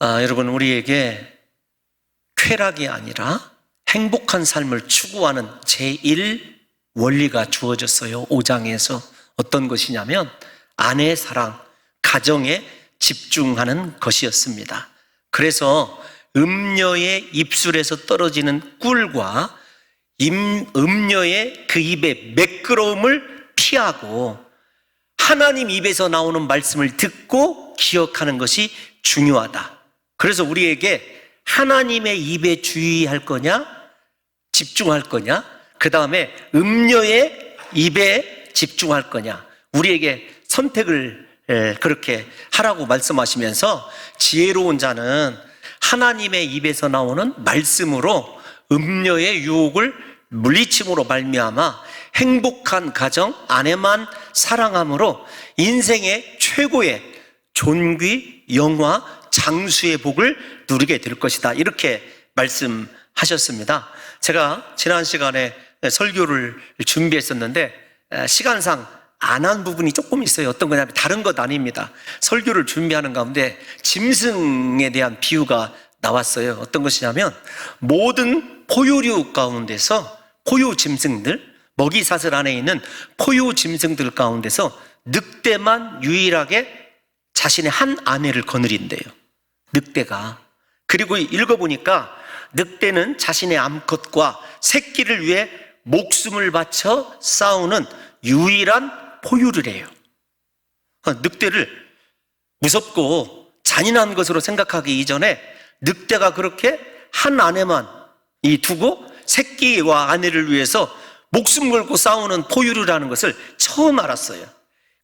여러분, 우리에게 쾌락이 아니라 행복한 삶을 추구하는 제1 원리가 주어졌어요. 5장에서 어떤 것이냐면 아내의 사랑, 가정에 집중하는 것이었습니다. 그래서 음녀의 입술에서 떨어지는 꿀과 음녀의 그 입의 매끄러움을 피하고 하나님 입에서 나오는 말씀을 듣고 기억하는 것이 중요하다. 그래서 우리에게 하나님의 입에 주의할 거냐, 집중할 거냐, 그 다음에 음녀의 입에 집중할 거냐, 우리에게 선택을 그렇게 하라고 말씀하시면서 지혜로운 자는 하나님의 입에서 나오는 말씀으로 음녀의 유혹을 물리침으로 말미암아 행복한 가정, 아내만 사랑함으로 인생의 최고의 존귀, 영화, 장수의 복을 누리게 될 것이다. 이렇게 말씀하셨습니다. 제가 지난 시간에 설교를 준비했었는데 시간상 안 한 부분이 조금 있어요. 어떤 거냐면 다른 것 아닙니다. 설교를 준비하는 가운데 짐승에 대한 비유가 나왔어요. 어떤 것이냐면 모든 포유류 가운데서 포유 짐승들, 먹이사슬 안에 있는 포유 짐승들 가운데서 늑대만 유일하게 자신의 한 아내를 거느린대요. 늑대가. 그리고 읽어보니까 늑대는 자신의 암컷과 새끼를 위해 목숨을 바쳐 싸우는 유일한 포유류래요. 늑대를 무섭고 잔인한 것으로 생각하기 이전에 늑대가 그렇게 한 아내만 두고 새끼와 아내를 위해서 목숨 걸고 싸우는 포유류라는 것을 처음 알았어요.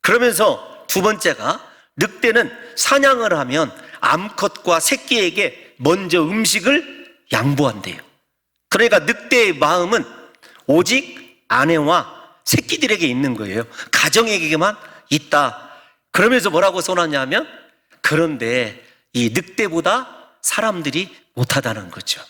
그러면서 두 번째가 늑대는 사냥을 하면 암컷과 새끼에게 먼저 음식을 양보한대요. 그러니까 늑대의 마음은 오직 아내와 새끼들에게 있는 거예요. 가정에게만 있다. 그러면서 뭐라고 써놨냐면 그런데 이 늑대보다 사람들이 못하다는 거죠.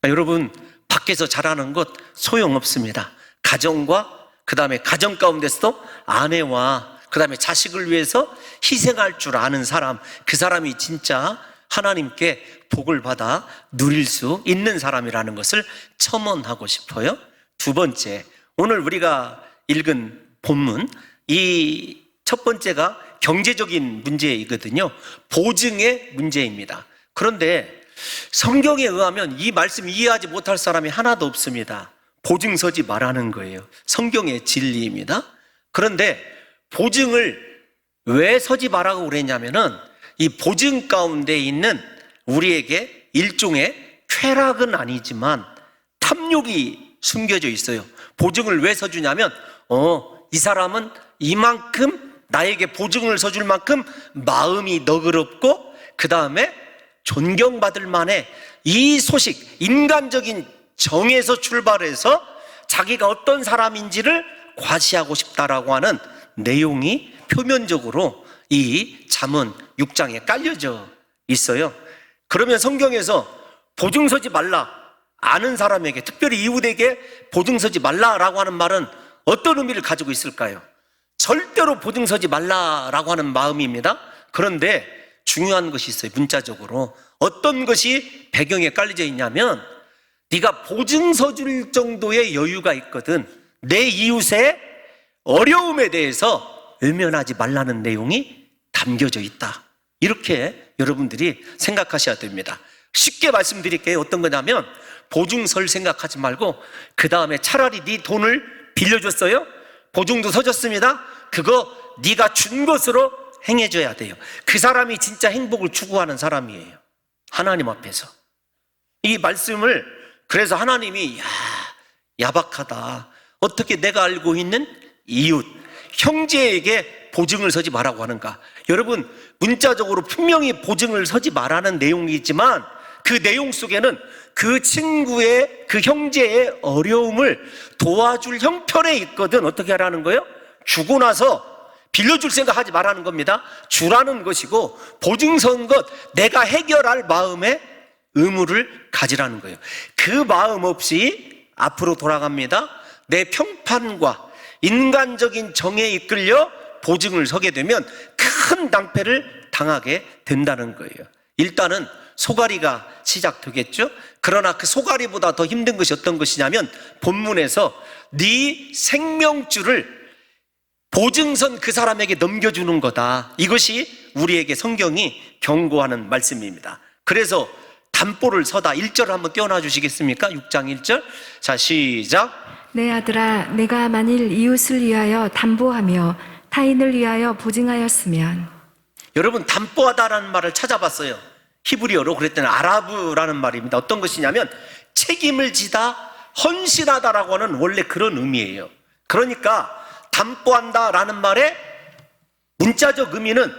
여러분, 밖에서 잘하는 것 소용없습니다. 가정과 그 다음에 가정 가운데서도 아내와 그 다음에 자식을 위해서 희생할 줄 아는 사람, 그 사람이 진짜 하나님께 복을 받아 누릴 수 있는 사람이라는 것을 첨언하고 싶어요. 두 번째, 오늘 우리가 읽은 본문, 이 첫 번째가 경제적인 문제이거든요. 보증의 문제입니다. 그런데 성경에 의하면 이 말씀 이해하지 못할 사람이 하나도 없습니다. 보증 서지 말라는 거예요. 성경의 진리입니다. 그런데 보증을 왜 서지 말라고 그랬냐면은 이 보증 가운데 있는 우리에게 일종의 쾌락은 아니지만 탐욕이 숨겨져 있어요. 보증을 왜 서주냐면 이 사람은 이만큼 나에게 보증을 서줄 만큼 마음이 너그럽고 그 다음에 존경받을 만해. 이 소식, 인간적인 정에서 출발해서 자기가 어떤 사람인지를 과시하고 싶다라고 하는 내용이 표면적으로 이 잠언 6장에 깔려져 있어요. 그러면 성경에서 보증 서지 말라, 아는 사람에게, 특별히 이웃에게 보증 서지 말라라고 하는 말은 어떤 의미를 가지고 있을까요? 절대로 보증 서지 말라라고 하는 마음입니다. 그런데 중요한 것이 있어요. 문자적으로 어떤 것이 배경에 깔려져 있냐면 네가 보증 서줄 정도의 여유가 있거든, 내 이웃의 어려움에 대해서 외면하지 말라는 내용이 담겨져 있다. 이렇게 여러분들이 생각하셔야 됩니다. 쉽게 말씀드릴게요. 어떤 거냐면 보증 설 생각하지 말고 그 다음에 차라리 네 돈을 빌려줬어요? 보증도 서줬습니다. 그거 네가 준 것으로 행해줘야 돼요. 그 사람이 진짜 행복을 추구하는 사람이에요. 하나님 앞에서. 이 말씀을 그래서 하나님이 야박하다. 어떻게 내가 알고 있는 이웃, 형제에게 보증을 서지 말라고 하는가? 여러분, 문자적으로 분명히 보증을 서지 말라는 내용이 있지만 그 내용 속에는 그 친구의, 그 형제의 어려움을 도와줄 형편에 있거든. 어떻게 하라는 거예요? 주고 나서 빌려줄 생각 하지 말라는 겁니다. 주라는 것이고 보증 선 것, 내가 해결할 마음의 의무를 가지라는 거예요. 그 마음 없이 앞으로 돌아갑니다. 내 평판과 인간적인 정에 이끌려 보증을 서게 되면 큰 낭패를 당하게 된다는 거예요. 일단은 소가리가 시작되겠죠. 그러나 그 소가리보다 더 힘든 것이 어떤 것이냐면 본문에서 네 생명줄을 보증선 그 사람에게 넘겨주는 거다. 이것이 우리에게 성경이 경고하는 말씀입니다. 그래서 담보를 서다. 1절을 한번 띄워놔 주시겠습니까? 6장 1절. 자, 시작. 내 아들아, 내가 만일 이웃을 위하여 담보하며 타인을 위하여 보증하였으면. 여러분, 담보하다라는 말을 찾아봤어요. 히브리어로. 그랬더니 아라브라는 말입니다. 어떤 것이냐면 책임을 지다, 헌신하다라고 하는 원래 그런 의미예요. 그러니까 담보한다라는 말의 문자적 의미는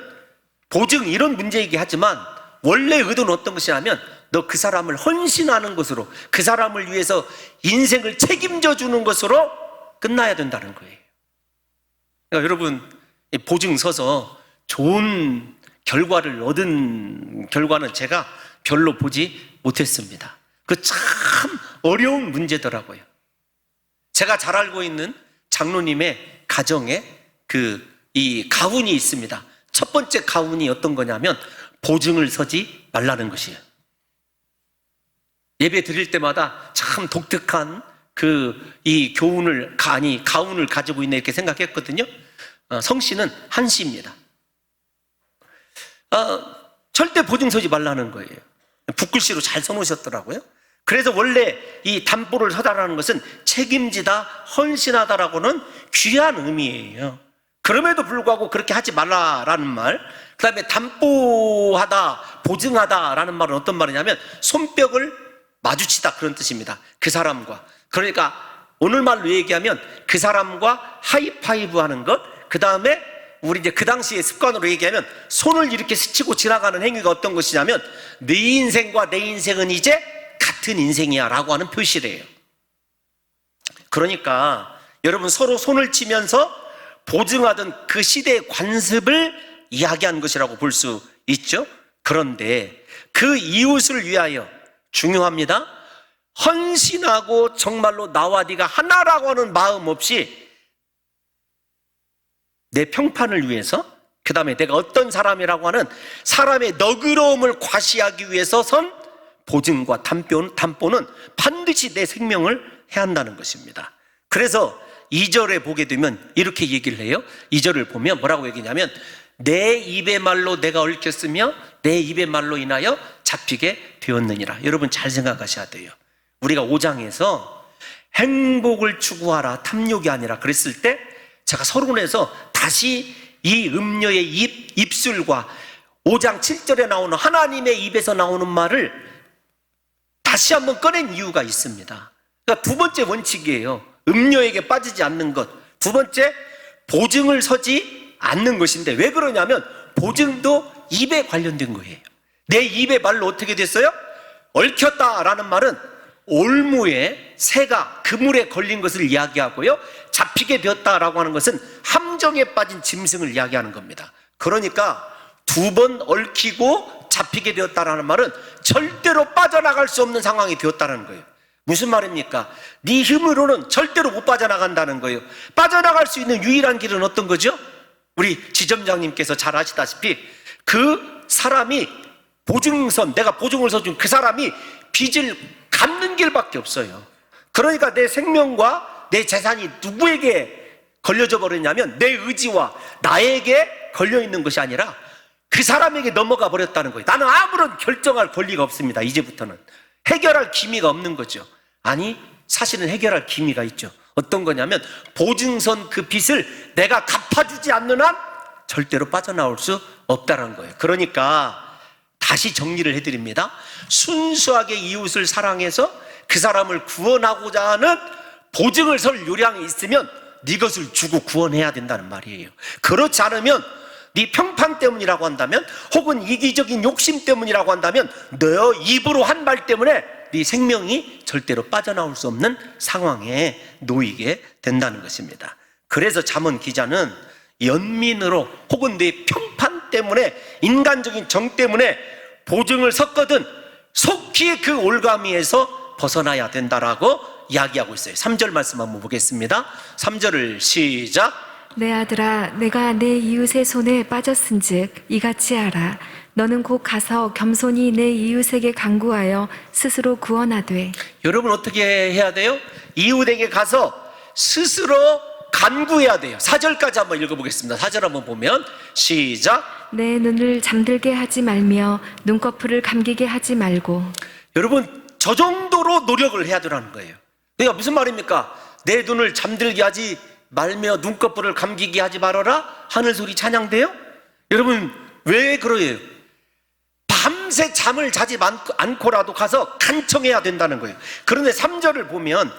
보증 이런 문제이긴 하지만 원래 의도는 어떤 것이냐면 너 그 사람을 헌신하는 것으로, 그 사람을 위해서 인생을 책임져 주는 것으로 끝나야 된다는 거예요. 그러니까 여러분, 보증 서서 좋은 결과를 얻은 결과는 제가 별로 보지 못했습니다. 그 참 어려운 문제더라고요. 제가 잘 알고 있는 장로님의 가정에 이 가훈이 있습니다. 첫 번째 가훈이 어떤 거냐면 보증을 서지 말라는 것이에요. 예배 드릴 때마다 참 독특한 이 가훈을 가지고 있네 이렇게 생각했거든요. 성씨는 한씨입니다. 절대 보증 서지 말라는 거예요. 붓글씨로 잘 써놓으셨더라고요. 그래서 원래 이 담보를 서다라는 것은 책임지다, 헌신하다라고는 귀한 의미예요. 그럼에도 불구하고 그렇게 하지 말라라는 말, 그 다음에 담보하다, 보증하다라는 말은 어떤 말이냐면 손뼉을 마주치다 그런 뜻입니다. 그 사람과. 그러니까 오늘 말로 얘기하면 그 사람과 하이파이브 하는 것, 그 다음에 우리 이제 그 당시의 습관으로 얘기하면 손을 이렇게 스치고 지나가는 행위가 어떤 것이냐면 네 인생과 내 인생은 이제 같은 인생이야 라고 하는 표시래요. 그러니까 여러분 서로 손을 치면서 보증하던 그 시대의 관습을 이야기한 것이라고 볼 수 있죠. 그런데 그 이웃을 위하여 중요합니다. 헌신하고 정말로 나와 네가 하나라고 하는 마음 없이 내 평판을 위해서, 그 다음에 내가 어떤 사람이라고 하는 사람의 너그러움을 과시하기 위해서 선 보증과 담보는 반드시 내 생명을 해야 한다는 것입니다. 그래서 2절에 보게 되면 이렇게 얘기를 해요. 2절을 보면 뭐라고 얘기냐면 내 입의 말로 내가 얽혔으며 내 입의 말로 인하여 잡히게 되었느니라. 여러분 잘 생각하셔야 돼요. 우리가 5장에서 행복을 추구하라 탐욕이 아니라 그랬을 때 제가 서론에서 다시 이 음녀의 입술과 5장 7절에 나오는 하나님의 입에서 나오는 말을 다시 한번 꺼낸 이유가 있습니다. 그러니까 두 번째 원칙이에요. 음녀에게 빠지지 않는 것. 두 번째, 보증을 서지 않는 것인데 왜 그러냐면 보증도 입에 관련된 거예요. 내 입의 말로 어떻게 됐어요? 얽혔다라는 말은 올무에 새가 그물에 걸린 것을 이야기하고요, 잡히게 되었다라고 하는 것은 함정에 빠진 짐승을 이야기하는 겁니다. 그러니까 두 번 얽히고 잡히게 되었다라는 말은 절대로 빠져나갈 수 없는 상황이 되었다는 거예요. 무슨 말입니까? 네 힘으로는 절대로 못 빠져나간다는 거예요. 빠져나갈 수 있는 유일한 길은 어떤 거죠? 우리 지점장님께서 잘 아시다시피 그 사람이 보증선, 내가 보증을 서준 그 사람이 빚을 갚는 길밖에 없어요. 그러니까 내 생명과 내 재산이 누구에게 걸려져 버렸냐면 내 의지와 나에게 걸려있는 것이 아니라 그 사람에게 넘어가 버렸다는 거예요. 나는 아무런 결정할 권리가 없습니다. 이제부터는 해결할 기미가 없는 거죠. 아니, 사실은 해결할 기미가 있죠. 어떤 거냐면 보증선 그 빚을 내가 갚아주지 않는 한 절대로 빠져나올 수 없다는 거예요. 그러니까 다시 정리를 해드립니다. 순수하게 이웃을 사랑해서 그 사람을 구원하고자 하는 보증을 설 요량이 있으면 네 것을 주고 구원해야 된다는 말이에요. 그렇지 않으면 네 평판 때문이라고 한다면, 혹은 이기적인 욕심 때문이라고 한다면 너 입으로 한 말 때문에 네 생명이 절대로 빠져나올 수 없는 상황에 놓이게 된다는 것입니다. 그래서 잠언 기자는 연민으로 혹은 내 평판 때문에, 인간적인 정 때문에 보증을 섰거든 속히 그 올가미에서 벗어나야 된다라고 이야기하고 있어요. 3절 말씀 한번 보겠습니다. 3절을 시작. 내 아들아, 내가 내 이웃의 손에 빠졌은즉 이같이 하라. 너는 곧 가서 겸손히 내 이웃에게 간구하여 스스로 구원하되. 여러분 어떻게 해야 돼요? 이웃에게 가서 스스로 간구해야 돼요. 4절까지 한번 읽어보겠습니다. 4절 한번 보면 시작. 내 눈을 잠들게 하지 말며 눈꺼풀을 감기게 하지 말고. 여러분 저 정도로 노력을 해야 되라는 거예요. 그러니까 무슨 말입니까? 내 눈을 잠들게 하지 말며 눈꺼풀을 감기게 하지 말아라 하늘 소리 찬양돼요? 여러분 왜 그러해요? 밤새 잠을 자지 않고라도 가서 간청해야 된다는 거예요. 그런데 3절을 보면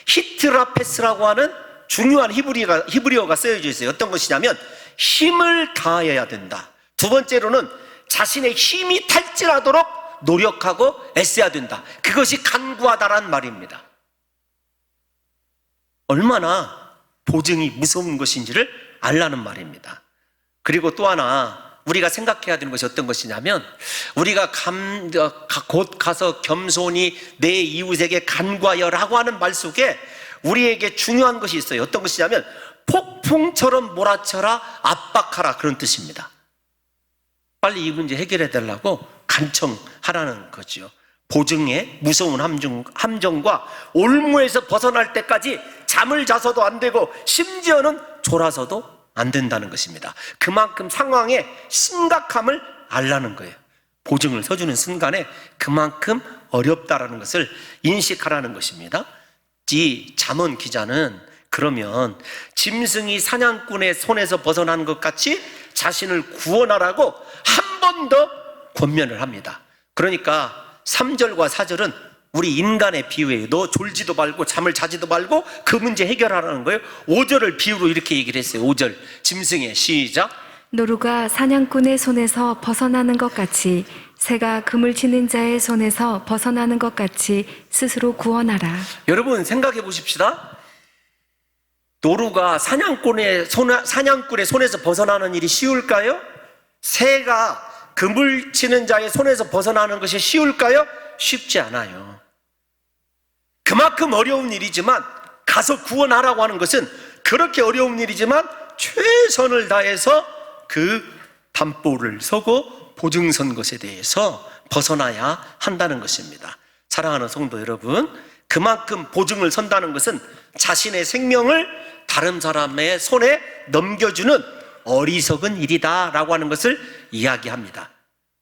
히트라페스라고 하는 중요한 히브리어가 쓰여져 있어요. 어떤 것이냐면 힘을 다해야 된다. 두 번째로는 자신의 힘이 탈진하도록 노력하고 애써야 된다. 그것이 간구하다란 말입니다. 얼마나 보증이 무서운 것인지를 알라는 말입니다. 그리고 또 하나 우리가 생각해야 되는 것이 어떤 것이냐면 우리가 곧 가서 겸손히 내 이웃에게 간구하여라고 하는 말 속에 우리에게 중요한 것이 있어요. 어떤 것이냐면 폭풍처럼 몰아쳐라, 압박하라, 그런 뜻입니다. 빨리 이 문제 해결해 달라고 간청하라는 거죠. 보증의 무서운 함정과 올무에서 벗어날 때까지 잠을 자서도 안 되고 심지어는 졸아서도 안 된다는 것입니다. 그만큼 상황의 심각함을 알라는 거예요. 보증을 서주는 순간에 그만큼 어렵다라는 것을 인식하라는 것입니다. 이 잠언 기자는 그러면 짐승이 사냥꾼의 손에서 벗어나는 것 같이 자신을 구원하라고 한 번 더 권면을 합니다. 그러니까 3절과 4절은 우리 인간의 비유예요. 너 졸지도 말고 잠을 자지도 말고 그 문제 해결하라는 거예요. 5절을 비유로 이렇게 얘기를 했어요. 5절 짐승의 시작. 노루가 사냥꾼의 손에서 벗어나는 것 같이 새가 그물 치는 자의 손에서 벗어나는 것 같이 스스로 구원하라. 여러분 생각해 보십시다. 노루가 사냥꾼의 손에서 벗어나는 일이 쉬울까요? 새가 그물 치는 자의 손에서 벗어나는 것이 쉬울까요? 쉽지 않아요. 그만큼 어려운 일이지만 가서 구원하라고 하는 것은 그렇게 어려운 일이지만 최선을 다해서 그 담보를 서고 보증선 것에 대해서 벗어나야 한다는 것입니다. 사랑하는 성도 여러분, 그만큼 보증을 선다는 것은 자신의 생명을 다른 사람의 손에 넘겨주는 어리석은 일이다 라고 하는 것을 이야기합니다.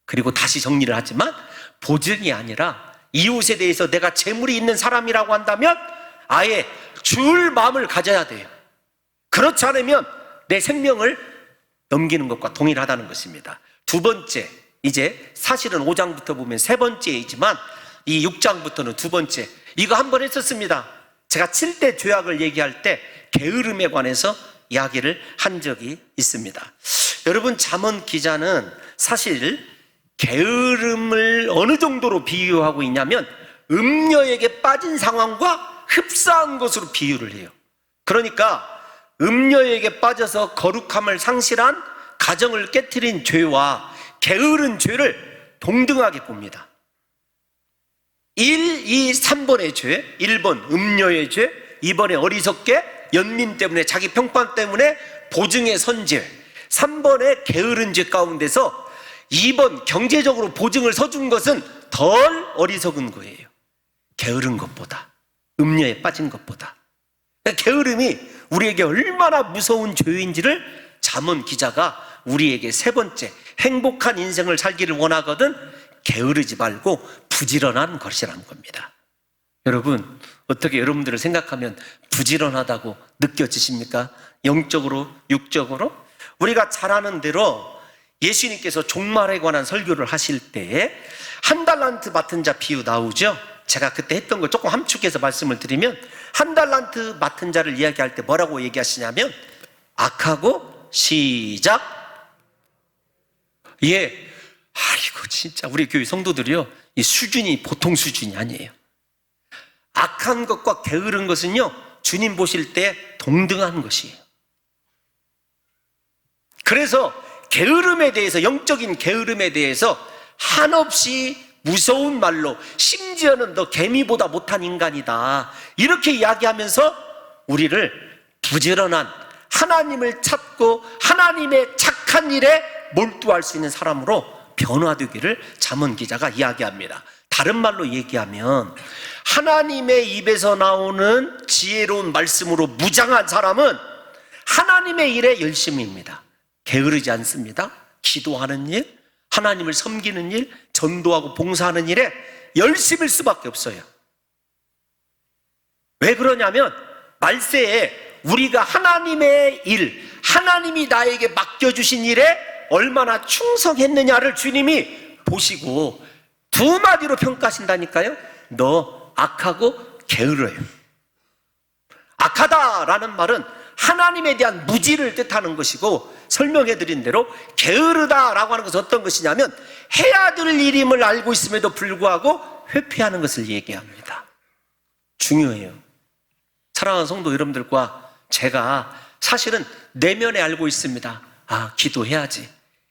그리고 다시 정리를 하지만 보증이 아니라 이웃에 대해서 내가 재물이 있는 사람이라고 한다면 아예 줄 마음을 가져야 돼요. 그렇지 않으면 내 생명을 넘기는 것과 동일하다는 것입니다. 두 번째, 이제 사실은 5장부터 보면 세 번째이지만 이 6장부터는 두 번째. 이거 한 번 했었습니다. 제가 7대 죄악을 얘기할 때 게으름에 관해서 이야기를 한 적이 있습니다. 여러분 잠언 기자는 사실 게으름을 어느 정도로 비유하고 있냐면 음녀에게 빠진 상황과 흡사한 것으로 비유를 해요. 그러니까 음녀에게 빠져서 거룩함을 상실한 가정을 깨트린 죄와 게으른 죄를 동등하게 봅니다. 1, 2, 3번의 죄, 1번 음녀의 죄, 2번에 어리석게 연민 때문에 자기 평판 때문에 보증의 선죄, 3번의 게으른 죄 가운데서 2번 경제적으로 보증을 서준 것은 덜 어리석은 거예요. 게으른 것보다, 음녀에 빠진 것보다. 게으름이 우리에게 얼마나 무서운 죄인지를 잠언 기자가 우리에게 세 번째, 행복한 인생을 살기를 원하거든 게으르지 말고 부지런한 것이라는 겁니다. 여러분 어떻게 여러분들을 생각하면 부지런하다고 느껴지십니까? 영적으로, 육적으로? 우리가 잘 아는 대로 예수님께서 종말에 관한 설교를 하실 때 한 달란트 맡은 자 비유 나오죠? 제가 그때 했던 걸 조금 함축해서 말씀을 드리면 한 달란트 맡은 자를 이야기할 때 뭐라고 얘기하시냐면 악하고 시작. 아이고 진짜 우리 교회 성도들이요, 이 수준이 보통 수준이 아니에요. 악한 것과 게으른 것은요 주님 보실 때 동등한 것이에요. 그래서 게으름에 대해서, 영적인 게으름에 대해서 한없이 무서운 말로, 심지어는 너 개미보다 못한 인간이다 이렇게 이야기하면서 우리를 부지런한 하나님을 찾고 하나님의 착한 일에 몰두할 수 있는 사람으로 변화되기를 잠언 기자가 이야기합니다. 다른 말로 얘기하면 하나님의 입에서 나오는 지혜로운 말씀으로 무장한 사람은 하나님의 일에 열심입니다. 게으르지 않습니다. 기도하는 일, 하나님을 섬기는 일, 전도하고 봉사하는 일에 열심일 수밖에 없어요. 왜 그러냐면 말세에 우리가 하나님의 일, 하나님이 나에게 맡겨주신 일에 얼마나 충성했느냐를 주님이 보시고 두 마디로 평가하신다니까요. 너 악하고 게으르요. 악하다라는 말은 하나님에 대한 무지를 뜻하는 것이고, 설명해 드린 대로 게으르다라고 하는 것은 어떤 것이냐면 해야 될 일임을 알고 있음에도 불구하고 회피하는 것을 얘기합니다. 중요해요. 사랑하는 성도 여러분들과 제가 사실은 내면에 알고 있습니다. 아, 기도해야지.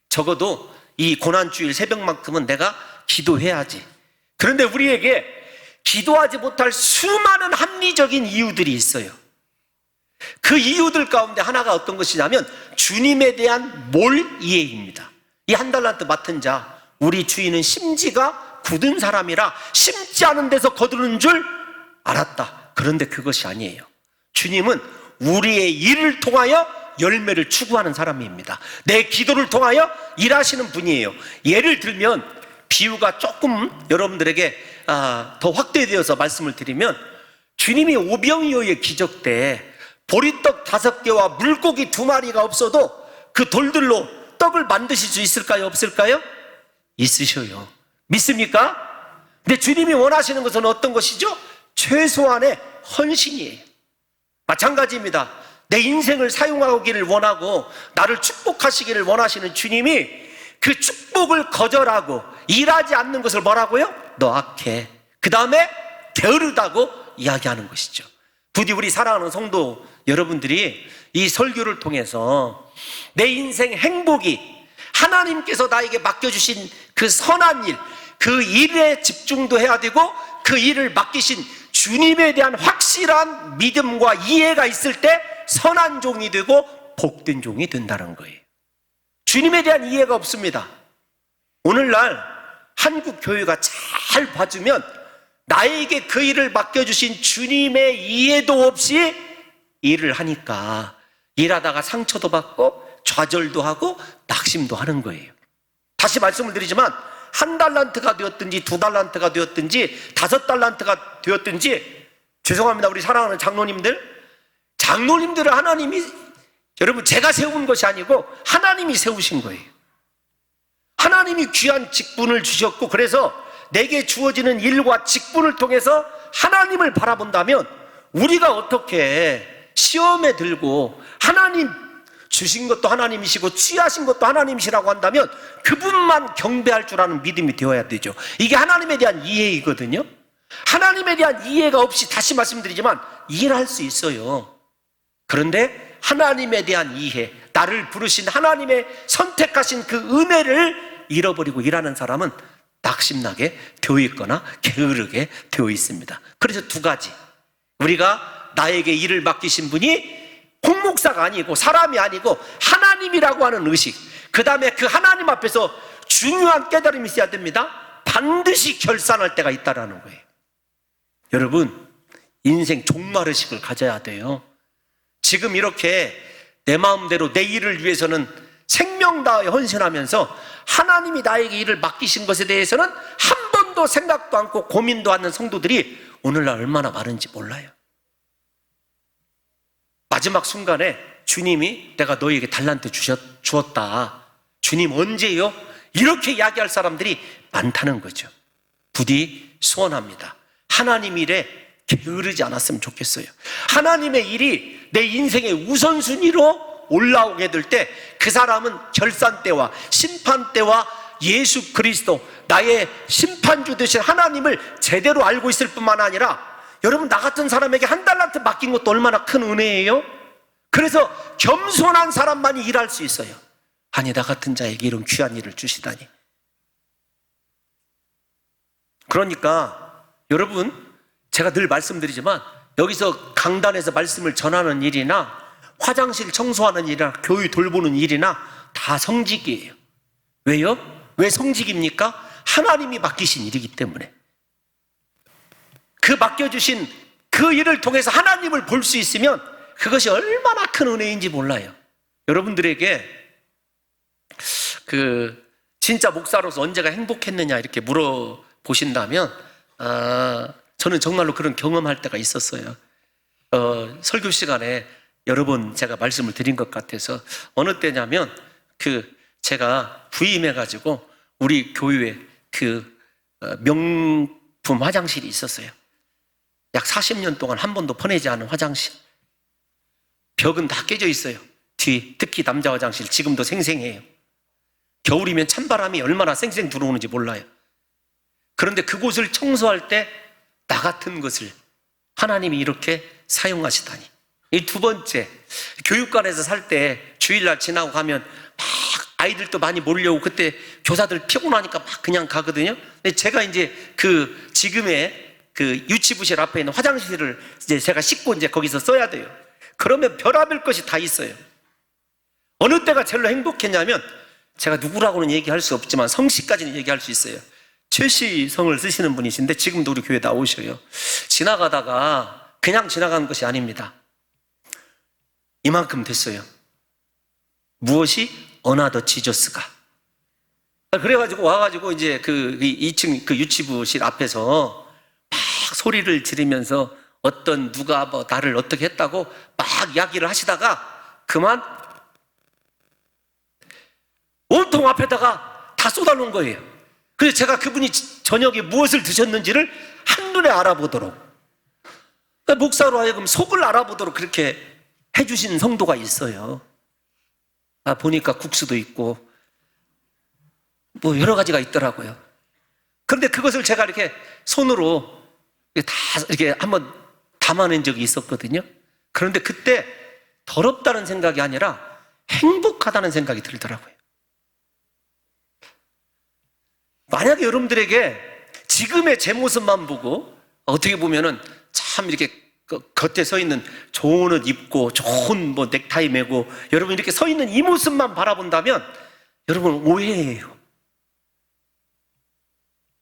적어도 이 고난주일 새벽만큼은 내가 기도해야지. 그런데 우리에게 기도하지 못할 수많은 합리적인 이유들이 있어요. 그 이유들 가운데 하나가 어떤 것이냐면 주님에 대한 몰이해입니다. 이 한 달란트 맡은 자, 우리 주인은 심지가 굳은 사람이라 심지 않은 데서 거두는 줄 알았다. 그런데 그것이 아니에요. 주님은 우리의 일을 통하여 열매를 추구하는 사람입니다. 내 기도를 통하여 일하시는 분이에요. 예를 들면 비유가 조금 여러분들에게 더 확대되어서 말씀을 드리면, 주님이 오병이어의 기적 때 보리떡 5개와 물고기 2마리가 없어도 그 돌들로 떡을 만드실 수 있을까요? 없을까요? 있으셔요. 믿습니까? 근데 주님이 원하시는 것은 어떤 것이죠? 최소한의 헌신이에요. 마찬가지입니다. 내 인생을 사용하기를 원하고 나를 축복하시기를 원하시는 주님이 그 축복을 거절하고 일하지 않는 것을 뭐라고요? 너 악해. 그 다음에 게으르다고 이야기하는 것이죠. 부디 우리 사랑하는 성도 여러분들이 이 설교를 통해서 내 인생 행복이 하나님께서 나에게 맡겨주신 그 선한 일, 그 일에 집중도 해야 되고 그 일을 맡기신 주님에 대한 확실한 믿음과 이해가 있을 때 선한 종이 되고 복된 종이 된다는 거예요. 주님에 대한 이해가 없습니다. 오늘날 한국 교회가 잘 봐주면 나에게 그 일을 맡겨주신 주님의 이해도 없이 일을 하니까 일하다가 상처도 받고 좌절도 하고 낙심도 하는 거예요. 다시 말씀을 드리지만 1달란트가 되었든지 2달란트가 되었든지 5달란트가 되었든지, 죄송합니다, 우리 사랑하는 장로님들을 하나님이, 여러분 제가 세운 것이 아니고 하나님이 세우신 거예요. 하나님이 귀한 직분을 주셨고, 그래서 내게 주어지는 일과 직분을 통해서 하나님을 바라본다면 우리가 어떻게 시험에 들고 하나님 주신 것도 하나님이시고 취하신 것도 하나님이시라고 한다면 그분만 경배할 줄 아는 믿음이 되어야 되죠. 이게 하나님에 대한 이해이거든요. 하나님에 대한 이해가 없이, 다시 말씀드리지만, 일할 수 있어요. 그런데 하나님에 대한 이해, 나를 부르신 하나님의 선택하신 그 은혜를 잃어버리고 일하는 사람은 낙심나게 되어 있거나 게으르게 되어 있습니다. 그래서 2가지, 우리가 나에게 일을 맡기신 분이 공목사가 아니고 사람이 아니고 하나님이라고 하는 의식, 그 다음에 그 하나님 앞에서 중요한 깨달음이 있어야 됩니다. 반드시 결산할 때가 있다라는 거예요. 여러분, 인생 종말의식을 가져야 돼요. 지금 이렇게 내 마음대로 내 일을 위해서는 생명 다하여 헌신하면서 하나님이 나에게 일을 맡기신 것에 대해서는 한 번도 생각도 않고 고민도 않는 성도들이 오늘날 얼마나 많은지 몰라요. 마지막 순간에 주님이 내가 너에게 달란트 주었다. 주님 언제요? 이렇게 이야기할 사람들이 많다는 거죠. 부디 소원합니다. 하나님 일에 게으르지 않았으면 좋겠어요. 하나님의 일이 내 인생의 우선순위로 올라오게 될 때 그 사람은 결산 때와 심판 때와 예수 그리스도, 나의 심판주 되신 하나님을 제대로 알고 있을 뿐만 아니라, 여러분, 나 같은 사람에게 1달란트 맡긴 것도 얼마나 큰 은혜예요. 그래서 겸손한 사람만이 일할 수 있어요. 아니, 나 같은 자에게 이런 귀한 일을 주시다니. 그러니까 여러분, 제가 늘 말씀드리지만 여기서 강단에서 말씀을 전하는 일이나 화장실 청소하는 일이나 교회 돌보는 일이나 다 성직이에요. 왜요? 왜 성직입니까? 하나님이 맡기신 일이기 때문에. 그 맡겨주신 그 일을 통해서 하나님을 볼 수 있으면 그것이 얼마나 큰 은혜인지 몰라요. 여러분들에게 진짜 목사로서 언제가 행복했느냐 이렇게 물어보신다면 저는 정말로 그런 경험할 때가 있었어요. 설교 시간에 여러 번 제가 말씀을 드린 것 같아서 어느 때냐면 제가 부임해가지고 우리 교회에 명품 화장실이 있었어요. 약 40년 동안 한 번도 퍼내지 않은 화장실. 벽은 다 깨져 있어요. 특히 남자 화장실 지금도 생생해요. 겨울이면 찬바람이 얼마나 쌩쌩 들어오는지 몰라요. 그런데 그곳을 청소할 때 나 같은 것을 하나님이 이렇게 사용하시다니. 이 두 번째, 교육관에서 살 때 주일날 지나고 가면 막 아이들도 많이 몰려오고 그때 교사들 피곤하니까 막 그냥 가거든요. 근데 제가 이제 지금의 유치부실 앞에 있는 화장실을 이제 제가 씻고 이제 거기서 써야 돼요. 그러면 별의별 것이 다 있어요. 어느 때가 제일로 행복했냐면 제가 누구라고는 얘기할 수 없지만 성씨까지는 얘기할 수 있어요. 최씨 성을 쓰시는 분이신데 지금도 우리 교회 나오셔요. 지나가다가 그냥 지나간 것이 아닙니다. 이만큼 됐어요. 무엇이? 어나더 지저스가. 그래가지고 와가지고 이제 2층 유치부실 앞에서 막 소리를 지르면서 누가 나를 어떻게 했다고 막 이야기를 하시다가 그만 온통 앞에다가 다 쏟아놓은 거예요. 그래서 제가 그분이 저녁에 무엇을 드셨는지를 한눈에 알아보도록, 목사로 하여금 속을 알아보도록 그렇게 해주신 성도가 있어요. 보니까 국수도 있고 여러 가지가 있더라고요. 그런데 그것을 제가 이렇게 손으로 다 이렇게 한번 담아낸 적이 있었거든요. 그런데 그때 더럽다는 생각이 아니라 행복하다는 생각이 들더라고요. 만약에 여러분들에게 지금의 제 모습만 보고 어떻게 보면은 참 이렇게 겉에 서 있는 좋은 옷 입고 좋은 넥타이 매고 여러분 이렇게 서 있는 이 모습만 바라본다면 여러분 오해예요.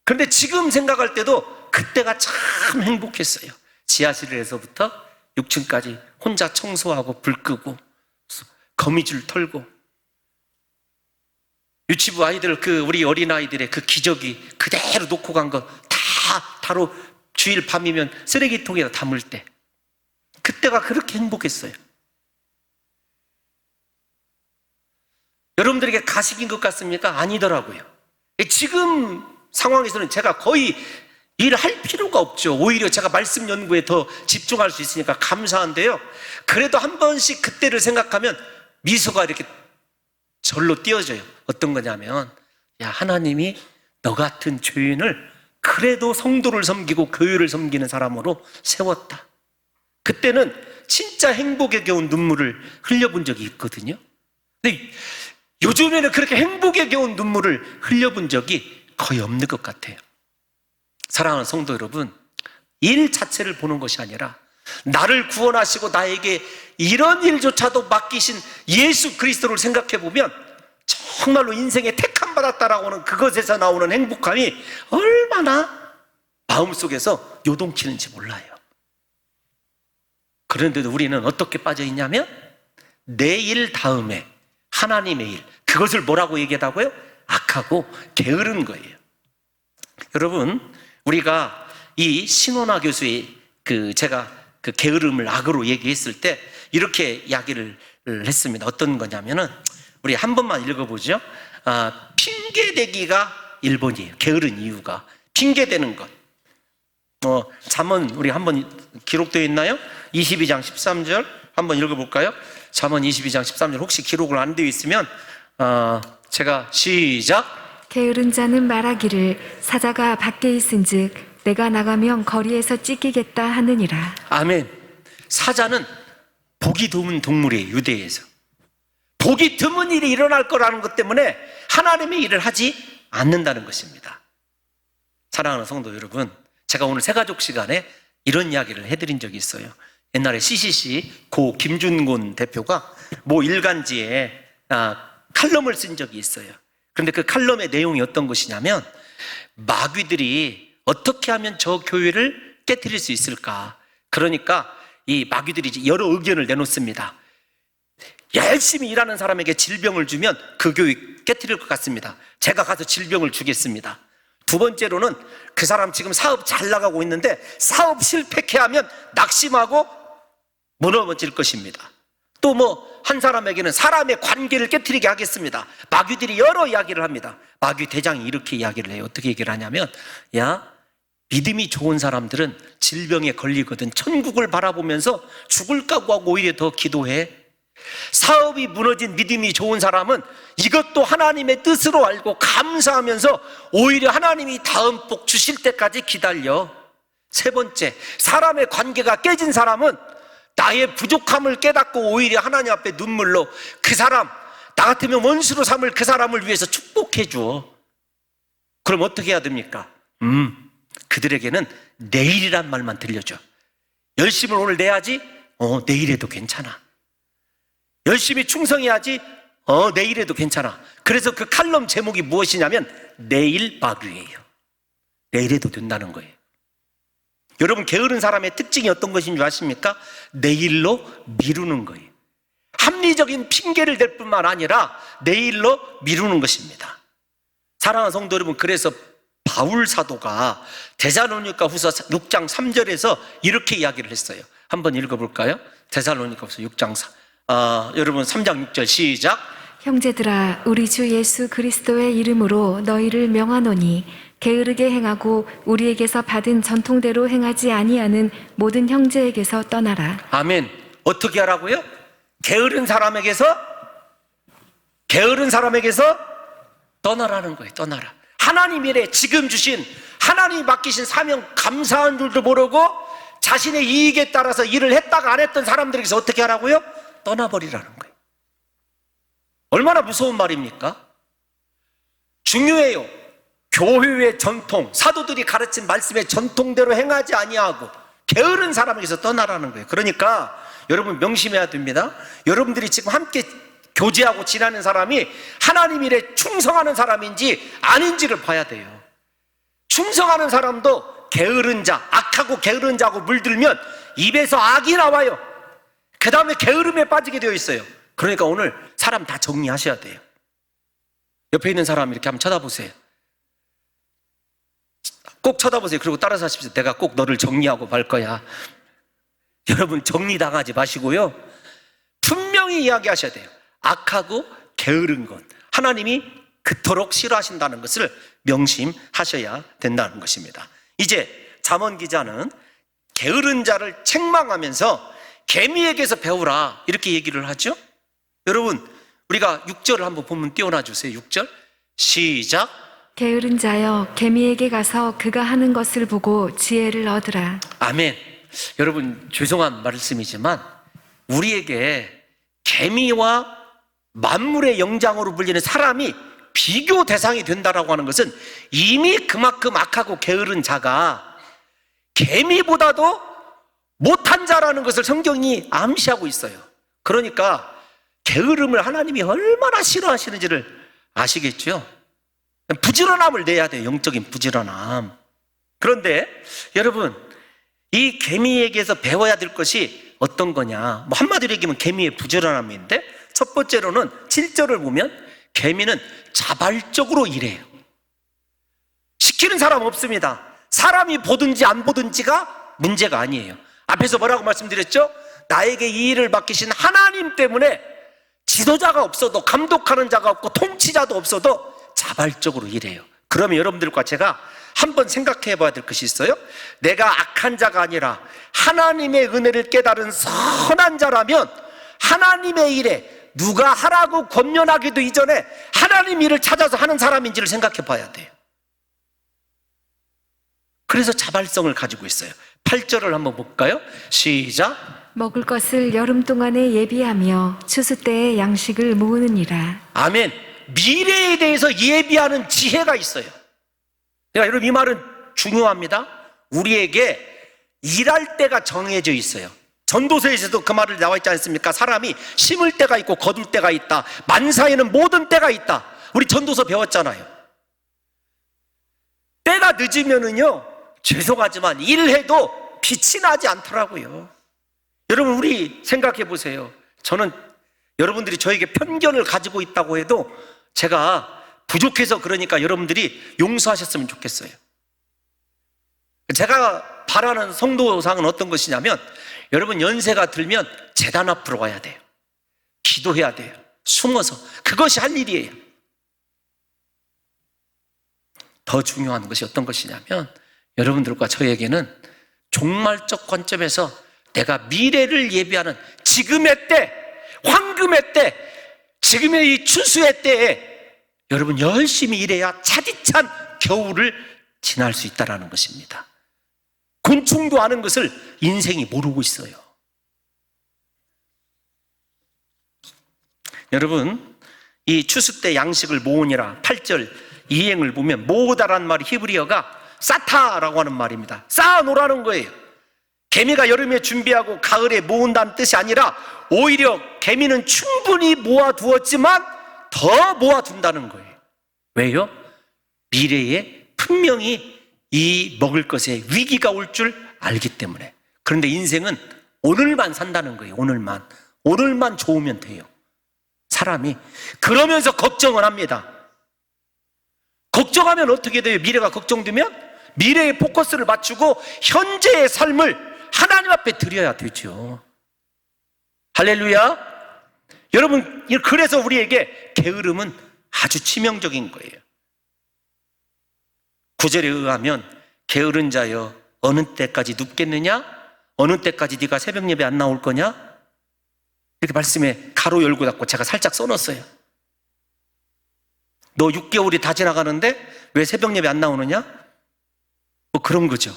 그런데 지금 생각할 때도 그때가 참 행복했어요. 지하실에서부터 6층까지 혼자 청소하고 불 끄고 거미줄 털고 유치부 아이들 우리 어린아이들의 기저귀 그대로 놓고 간 거 다 바로 주일 밤이면 쓰레기통에다 담을 때 그때가 그렇게 행복했어요. 여러분들에게 가식인 것 같습니까? 아니더라고요. 지금 상황에서는 제가 거의 일을 할 필요가 없죠. 오히려 제가 말씀 연구에 더 집중할 수 있으니까 감사한데요. 그래도 한 번씩 그때를 생각하면 미소가 이렇게 절로 띄어져요. 어떤 거냐면 하나님이 너 같은 죄인을 그래도 성도를 섬기고 교회를 섬기는 사람으로 세웠다. 그때는 진짜 행복에 겨운 눈물을 흘려본 적이 있거든요. 근데 요즘에는 그렇게 행복에 겨운 눈물을 흘려본 적이 거의 없는 것 같아요. 사랑하는 성도 여러분, 일 자체를 보는 것이 아니라 나를 구원하시고 나에게 이런 일조차도 맡기신 예수 그리스도를 생각해 보면 정말로 인생에 택함 받았다라고 하는 그것에서 나오는 행복감이 얼마나 마음속에서 요동치는지 몰라요. 그런데도 우리는 어떻게 빠져 있냐면 내 일 다음에 하나님의 일, 그것을 뭐라고 얘기하다고요? 악하고 게으른 거예요. 여러분, 우리가 이 신원화 교수의 제가 게으름을 악으로 얘기했을 때 이렇게 이야기를 했습니다. 어떤 거냐면은 우리 한 번만 읽어보죠. 핑계대기가 1번이에요. 게으른 이유가 핑계대는 것. 잠언 우리 한번 기록되어 있나요? 22장 13절 한번 읽어볼까요? 잠언 22장 13절 혹시 기록을 안 되어 있으면 제가 시작. 게으른 자는 말하기를 사자가 밖에 있은즉 내가 나가면 거리에서 찢기겠다 하느니라. 아멘. 사자는 보기 드문 동물이에요. 유대에서 보기 드문 일이 일어날 거라는 것 때문에 하나님의 일을 하지 않는다는 것입니다. 사랑하는 성도 여러분, 제가 오늘 새가족 시간에 이런 이야기를 해드린 적이 있어요. 옛날에 CCC 고 김준곤 대표가 모 일간지에 칼럼을 쓴 적이 있어요. 그런데 그 칼럼의 내용이 어떤 것이냐면, 마귀들이 어떻게 하면 저 교회를 깨뜨릴 수 있을까? 그러니까 이 마귀들이 여러 의견을 내놓습니다. 열심히 일하는 사람에게 질병을 주면 그 교회 깨뜨릴 것 같습니다. 제가 가서 질병을 주겠습니다. 두 번째로는 그 사람 지금 사업 잘 나가고 있는데 사업 실패케 하면 낙심하고 무너질 것입니다. 또 한 사람에게는 사람의 관계를 깨뜨리게 하겠습니다. 마귀들이 여러 이야기를 합니다. 마귀 대장이 이렇게 이야기를 해요. 어떻게 얘기를 하냐면, 야, 믿음이 좋은 사람들은 질병에 걸리거든 천국을 바라보면서 죽을 각오하고 오히려 더 기도해. 사업이 무너진 믿음이 좋은 사람은 이것도 하나님의 뜻으로 알고 감사하면서 오히려 하나님이 다음 복 주실 때까지 기다려. 세 번째, 사람의 관계가 깨진 사람은 나의 부족함을 깨닫고 오히려 하나님 앞에 눈물로 그 사람, 나 같으면 원수로 삼을 그 사람을 위해서 축복해 줘. 그럼 어떻게 해야 됩니까? 그들에게는 내일이란 말만 들려줘. 열심을 오늘 내야지? 내일에도 괜찮아. 열심히 충성해야지? 내일에도 괜찮아. 그래서 그 칼럼 제목이 무엇이냐면 내일 마귀예요. 내일에도 된다는 거예요. 여러분, 게으른 사람의 특징이 어떤 것인 줄 아십니까? 내일로 미루는 거예요. 합리적인 핑계를 댈 뿐만 아니라 내일로 미루는 것입니다. 사랑하는 성도 여러분, 그래서 바울 사도가 데살로니가 후서 6장 3절에서 이렇게 이야기를 했어요. 한번 읽어볼까요? 데살로니가 후서 6장 여러분 3장 6절 시작. 형제들아, 우리 주 예수 그리스도의 이름으로 너희를 명하노니 게으르게 행하고 우리에게서 받은 전통대로 행하지 아니하는 모든 형제에게서 떠나라. 아멘. 어떻게 하라고요? 게으른 사람에게서 떠나라는 거예요. 떠나라. 하나님 일에 지금 주신, 하나님이 맡기신 사명 감사한 줄도 모르고 자신의 이익에 따라서 일을 했다가 안 했던 사람들에게서 어떻게 하라고요? 떠나버리라는 거예요. 얼마나 무서운 말입니까? 중요해요. 교회의 전통, 사도들이 가르친 말씀의 전통대로 행하지 아니하고 게으른 사람에게서 떠나라는 거예요. 그러니까 여러분 명심해야 됩니다. 여러분들이 지금 함께 교제하고 지내는 사람이 하나님 일에 충성하는 사람인지 아닌지를 봐야 돼요. 충성하는 사람도 게으른 자, 악하고 게으른 자하고 물들면 입에서 악이 나와요. 그 다음에 게으름에 빠지게 되어 있어요. 그러니까 오늘 사람 다 정리하셔야 돼요. 옆에 있는 사람 이렇게 한번 쳐다보세요. 꼭 쳐다보세요. 그리고 따라서 하십시오. 내가 꼭 너를 정리하고 말 거야. 여러분, 정리당하지 마시고요, 분명히 이야기하셔야 돼요. 악하고 게으른 것, 하나님이 그토록 싫어하신다는 것을 명심하셔야 된다는 것입니다. 이제 잠언 기자는 게으른 자를 책망하면서 개미에게서 배우라 이렇게 얘기를 하죠. 여러분, 우리가 6절을 한번 보면 띄워놔 주세요. 6절 시작. 게으른 자여, 개미에게 가서 그가 하는 것을 보고 지혜를 얻으라. 아멘. 여러분, 죄송한 말씀이지만 우리에게 개미와 만물의 영장으로 불리는 사람이 비교 대상이 된다라고 하는 것은 이미 그만큼 악하고 게으른 자가 개미보다도 못한 자라는 것을 성경이 암시하고 있어요. 그러니까 게으름을 하나님이 얼마나 싫어하시는지를 아시겠죠? 부지런함을 내야 돼요. 영적인 부지런함. 그런데 여러분, 이 개미에게서 배워야 될 것이 어떤 거냐, 한마디로 얘기하면 개미의 부지런함인데, 첫 번째로는 7절을 보면 개미는 자발적으로 일해요. 시키는 사람 없습니다. 사람이 보든지 안 보든지가 문제가 아니에요. 앞에서 뭐라고 말씀드렸죠? 나에게 이 일을 맡기신 하나님 때문에 지도자가 없어도, 감독하는 자가 없고 통치자도 없어도 자발적으로 일해요. 그러면 여러분들과 제가 한번 생각해 봐야 될 것이 있어요. 내가 악한 자가 아니라 하나님의 은혜를 깨달은 선한 자라면 하나님의 일에 누가 하라고 권면하기도 이전에 하나님 일을 찾아서 하는 사람인지를 생각해 봐야 돼요. 그래서 자발성을 가지고 있어요. 8절을 한번 볼까요? 시작. 먹을 것을 여름 동안에 예비하며 추수 때에 양식을 모으느니라. 아멘. 미래에 대해서 예비하는 지혜가 있어요. 그러니까 여러분, 이 말은 중요합니다. 우리에게 일할 때가 정해져 있어요. 전도서에서도 그 말을 나와 있지 않습니까? 사람이 심을 때가 있고 거둘 때가 있다. 만사에는 모든 때가 있다. 우리 전도서 배웠잖아요. 때가 늦으면은요, 죄송하지만 일해도 빛이 나지 않더라고요. 여러분, 우리 생각해 보세요. 저는 여러분들이 저에게 편견을 가지고 있다고 해도 제가 부족해서 그러니까 여러분들이 용서하셨으면 좋겠어요. 제가 바라는 성도상은 어떤 것이냐면, 여러분 연세가 들면 제단 앞으로 와야 돼요. 기도해야 돼요. 숨어서. 그것이 할 일이에요. 더 중요한 것이 어떤 것이냐면, 여러분들과 저에게는 종말적 관점에서 내가 미래를 예비하는 지금의 때, 황금의 때, 지금의 이 추수의 때에 여러분 열심히 일해야 차디찬 겨울을 지날 수 있다는 것입니다. 곤충도 아는 것을 인생이 모르고 있어요. 여러분, 이 추수 때 양식을 모으니라 8절 이행을 보면 모으다라는 말이 히브리어가 쌓다라고 하는 말입니다. 쌓아놓으라는 거예요. 개미가 여름에 준비하고 가을에 모은다는 뜻이 아니라 오히려 개미는 충분히 모아두었지만 더 모아둔다는 거예요. 왜요? 미래에 분명히 이 먹을 것에 위기가 올 줄 알기 때문에. 그런데 인생은 오늘만 산다는 거예요. 오늘만 좋으면 돼요. 사람이. 그러면서 걱정을 합니다. 걱정하면 어떻게 돼요? 미래가 걱정되면 미래에 포커스를 맞추고 현재의 삶을 하나님 앞에 드려야 되죠. 할렐루야. 여러분, 그래서 우리에게 게으름은 아주 치명적인 거예요. 9절에 의하면 게으른 자여 어느 때까지 눕겠느냐? 어느 때까지 네가 새벽 예배 안 나올 거냐? 이렇게 말씀에 가로 열고 닫고 제가 살짝 써놨어요. 너 6개월이 다 지나가는데 왜 새벽 예배 안 나오느냐? 뭐 그런 거죠.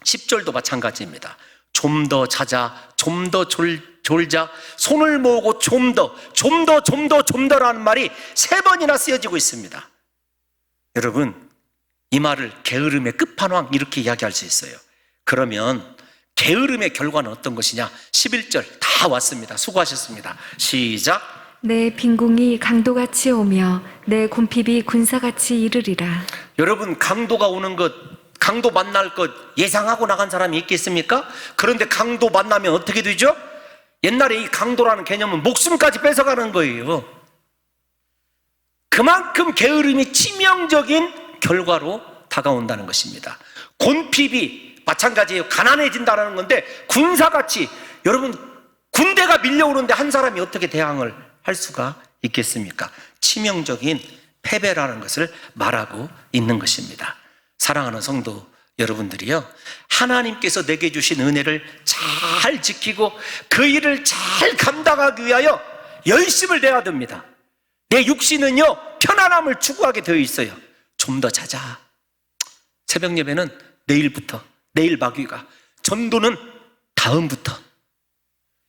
10절도 마찬가지입니다. 좀 더 자자, 좀 더 졸자, 손을 모으고 좀 더라는 말이 3번이나 쓰여지고 있습니다. 여러분, 이 말을 게으름의 끝판왕 이렇게 이야기할 수 있어요. 그러면 게으름의 결과는 어떤 것이냐? 11절 다 왔습니다. 수고하셨습니다. 시작. 내 빈궁이 강도같이 오며 내 곰핍이 군사같이 이르리라. 여러분, 강도가 오는 것, 강도 만날 것 예상하고 나간 사람이 있겠습니까? 그런데 강도 만나면 어떻게 되죠? 옛날에 이 강도라는 개념은 목숨까지 뺏어가는 거예요. 그만큼 게으름이 치명적인 결과로 다가온다는 것입니다. 곤핍이 마찬가지예요. 가난해진다는 건데 군사같이, 여러분 군대가 밀려오는데 한 사람이 어떻게 대항을 할 수가 있겠습니까? 치명적인 패배라는 것을 말하고 있는 것입니다. 사랑하는 성도 여러분들이요, 하나님께서 내게 주신 은혜를 잘 지키고 그 일을 잘 감당하기 위하여 열심을 내야 됩니다. 내 육신은요 편안함을 추구하게 되어 있어요. 좀 더 자자. 새벽 예배는 내일부터, 내일 마귀가, 전도는 다음부터.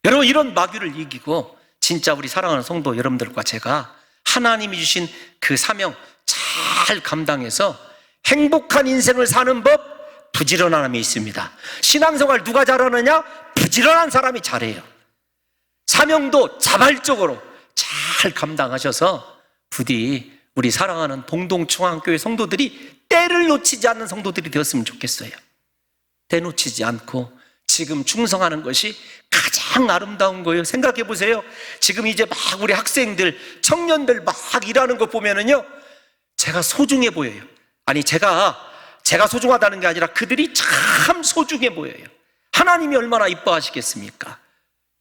여러분, 이런 마귀를 이기고 진짜 우리 사랑하는 성도 여러분들과 제가 하나님이 주신 그 사명 잘 감당해서 행복한 인생을 사는 법, 부지런함이 있습니다. 신앙생활 누가 잘하느냐? 부지런한 사람이 잘해요. 사명도 자발적으로 잘 감당하셔서 부디 우리 사랑하는 동동중앙교회 성도들이 때를 놓치지 않는 성도들이 되었으면 좋겠어요. 때 놓치지 않고 지금 충성하는 것이 가장 아름다운 거예요. 생각해 보세요. 지금 이제 막 우리 학생들, 청년들 막 일하는 거 보면은요, 제가 소중해 보여요. 아니, 제가 소중하다는 게 아니라 그들이 참 소중해 보여요. 하나님이 얼마나 이뻐하시겠습니까?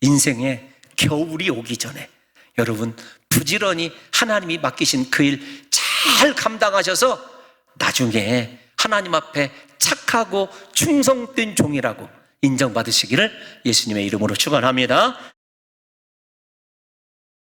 인생에 겨울이 오기 전에 여러분 부지런히 하나님이 맡기신 그 일 잘 감당하셔서 나중에 하나님 앞에 착하고 충성된 종이라고 인정받으시기를 예수님의 이름으로 축원합니다.